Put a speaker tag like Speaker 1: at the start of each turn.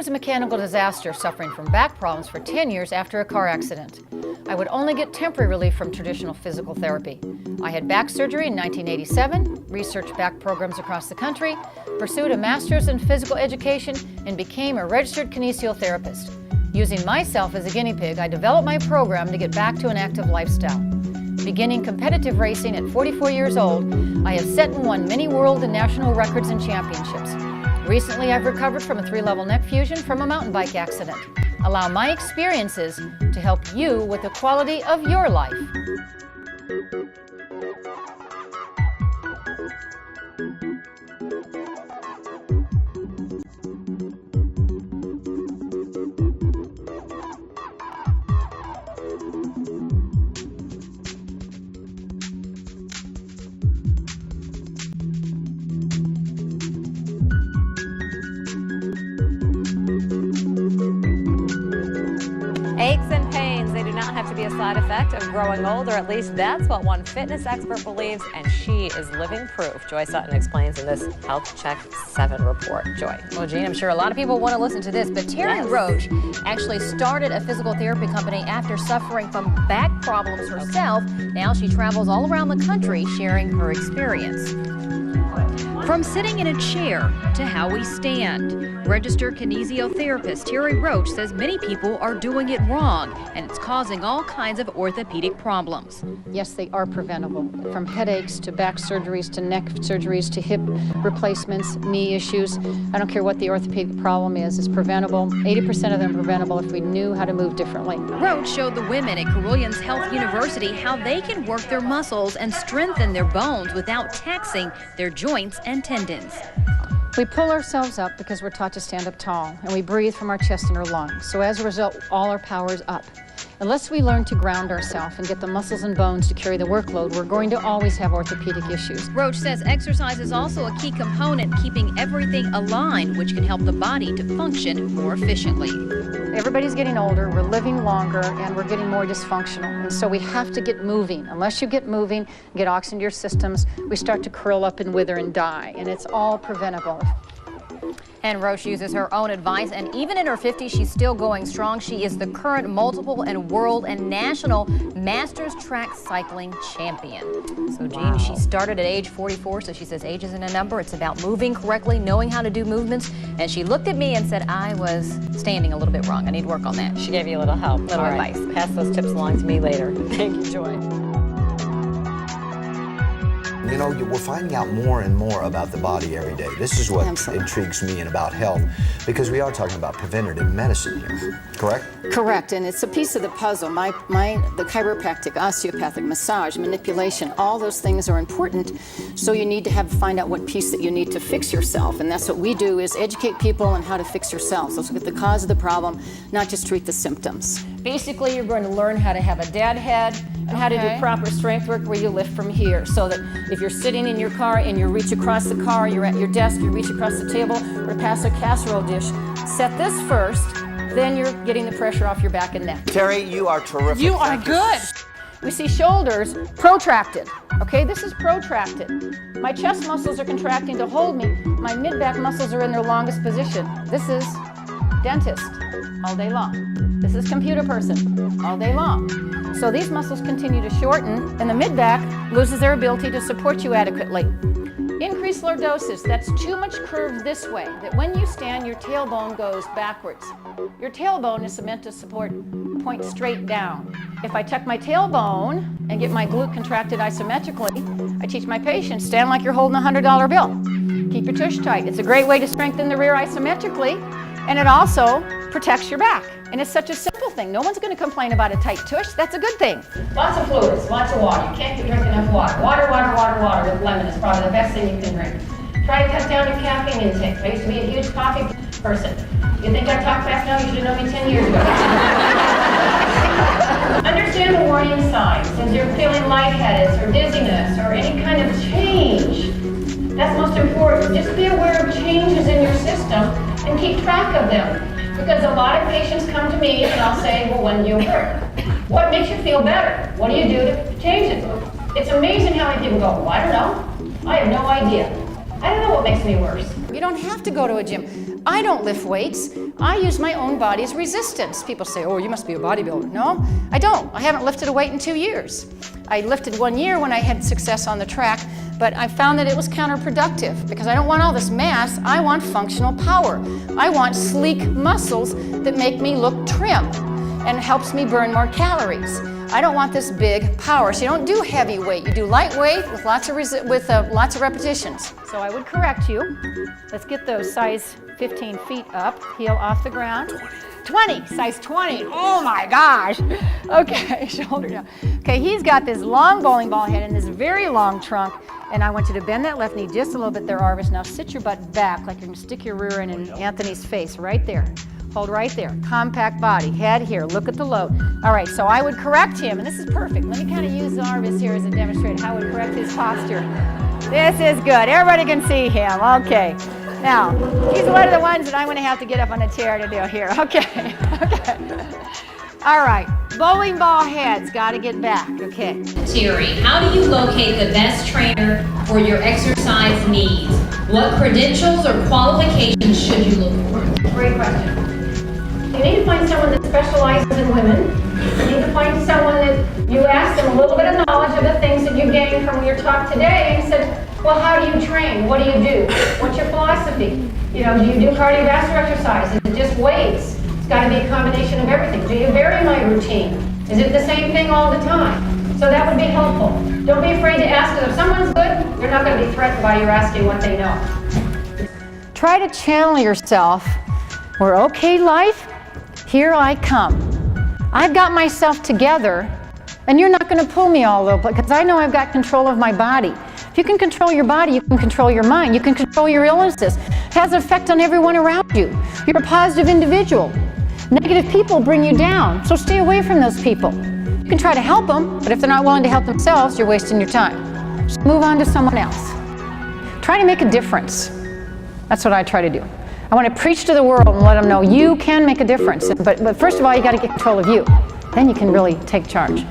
Speaker 1: was a mechanical disaster, suffering from back problems for 10 years after a car accident. I would only get temporary relief from traditional physical therapy. I had back surgery in 1987, researched back programs across the country, pursued a master's in physical education, and became a registered kinesiotherapist. Using myself as a guinea pig, I developed my program to get back to an active lifestyle. Beginning competitive racing at 44 years old, I have set and won many world and national records and championships. Recently, I've recovered from a 3-level neck fusion from a mountain bike accident. Allow my experiences to help you with the quality of your life.
Speaker 2: Aches and pains, they do not have to be a side effect of growing old, or at least that's what one fitness expert believes, and she is living proof. Joy Sutton explains in this Health Check 7 report. Joy.
Speaker 3: Well, Jean, I'm sure a lot of people want to listen to this, but Terry Roach actually started a physical therapy company after suffering from back problems herself. Now she travels all around the country sharing her experience. From sitting in a chair to how we stand, registered kinesiotherapist Terry Roach says many people are doing it wrong, and it's causing all kinds of orthopedic problems.
Speaker 1: Yes, they are preventable. From headaches to back surgeries to neck surgeries to hip replacements, knee issues. I don't care what the orthopedic problem is, it's preventable. 80% of them preventable if we knew how to move differently.
Speaker 3: Roach showed the women at Carilions Health University how they can work their muscles and strengthen their bones without taxing their joints and tendons.
Speaker 1: We pull ourselves up because we're taught to stand up tall, and we breathe from our chest and our lungs. So as a result, all our power is up. Unless we learn to ground ourselves and get the muscles and bones to carry the workload, we're going to always have orthopedic issues.
Speaker 3: Roach says exercise is also a key component in keeping everything aligned, which can help the body to function more efficiently.
Speaker 1: Everybody's getting older, we're living longer, and we're getting more dysfunctional. And so we have to get moving. Unless you get moving, get oxygen to your systems, we start to curl up and wither and die. And it's all preventable.
Speaker 3: And Roach uses her own advice, and even in her 50s, she's still going strong. She is the current multiple and world and national Masters track cycling champion. So, Jean, she started at age 44, so she says age isn't a number. It's about moving correctly, knowing how to do movements. And she looked at me and said, I was standing a little bit wrong. I need to work on that.
Speaker 2: She gave you a little help, little advice. Pass those tips along to me later. Thank you, Joy.
Speaker 4: You know, we're finding out more and more about the body every day. This is what intrigues me and about health, because we are talking about preventative medicine here, correct?
Speaker 5: Correct, and it's a piece of the puzzle. The chiropractic, osteopathic, massage, manipulation, all those things are important, so you need to find out what piece that you need to fix yourself, and that's what we do, is educate people on how to fix yourselves. Let's look at the cause of the problem, not just treat the symptoms.
Speaker 1: Basically, you're going to learn how to have a dad head and how to do proper strength work where you lift from here, so that if you're sitting in your car and you reach across the car, you're at your desk, you reach across the table or pass a casserole dish, set this first, then you're getting the pressure off your back and neck.
Speaker 4: Terry, you are terrific.
Speaker 1: You are good. We see shoulders protracted. Okay, this is protracted. My chest muscles are contracting to hold me. My mid-back muscles are in their longest position. This is dentist all day long. This is computer person all day long. So these muscles continue to shorten, and the mid-back loses their ability to support you adequately. Increased lordosis, that's too much curve this way, that when you stand, your tailbone goes backwards. Your tailbone is meant to point straight down. If I tuck my tailbone and get my glute contracted isometrically, I teach my patients, stand like you're holding a $100 bill. Keep your tush tight. It's a great way to strengthen the rear isometrically, and it also protects your back. And it's such a simple thing. No one's going to complain about a tight tush. That's a good thing. Lots of fluids, lots of water. You can't get drink enough water. Water with lemon is probably the best thing you can drink. Try to cut down your caffeine intake. I used to be a huge coffee person. You think I talk fast now? You should have known me 10 years ago. Understand the warning signs. Since you're feeling lightheaded or dizziness or any kind of change, that's most important. Just be aware of changes in your system and keep track of them. Because a lot of patients come to me and I'll say, well, when do you work? What makes you feel better? What do you do to change it? It's amazing how many people go, well, I don't know. I have no idea. I don't know what makes me worse. You don't have to go to a gym. I don't lift weights. I use my own body's resistance. People say, oh, you must be a bodybuilder. No, I don't. I haven't lifted a weight in 2 years. I lifted 1 year when I had success on the track, but I found that it was counterproductive because I don't want all this mass. I want functional power. I want sleek muscles that make me look trim and helps me burn more calories. I don't want this big power. So you don't do heavy weight. You do light weight with lots of repetitions. So I would correct you. Let's get those size 15 feet up, heel off the ground. 20, size 20. Oh my gosh. Okay, shoulder down. Okay, he's got this long bowling ball head and this very long trunk. And I want you to bend that left knee just a little bit there, Arvis. Now sit your butt back like you're gonna stick your rear end in Anthony's face, right there. Hold right there. Compact body, head here, look at the load. All right, so I would correct him, and this is perfect. Let me kind of use Arvis here as a demonstrator, how I would correct his posture. This is good. Everybody can see him. Okay. Now, he's one of the ones that I'm going to have to get up on a chair to do here. Okay. Okay. All right. Bowling ball heads. Got to get back. Okay.
Speaker 6: Terry, how do you locate the best trainer for your exercise needs? What credentials or qualifications should you look for?
Speaker 1: Great question. You need to find someone that specializes in women. You need to find someone that you ask them a little bit of knowledge of the things that you gained from your talk today and said, well, how do you train? What do you do? What's your philosophy? You know, do you do cardiovascular exercise? Is it just weights? It's got to be a combination of everything. Do you vary my routine? Is it the same thing all the time? So that would be helpful. Don't be afraid to ask, because if someone's good, you're not going to be threatened by your asking what they know. Try to channel yourself. We're okay, life. Here I come. I've got myself together, and you're not going to pull me all over because I know I've got control of my body. If you can control your body, you can control your mind. You can control your illnesses. It has an effect on everyone around you. You're a positive individual. Negative people bring you down, so stay away from those people. You can try to help them, but if they're not willing to help themselves, you're wasting your time. Just move on to someone else. Try to make a difference. That's what I try to do. I want to preach to the world and let them know you can make a difference. But first of all, you got to get control of you. Then you can really take charge.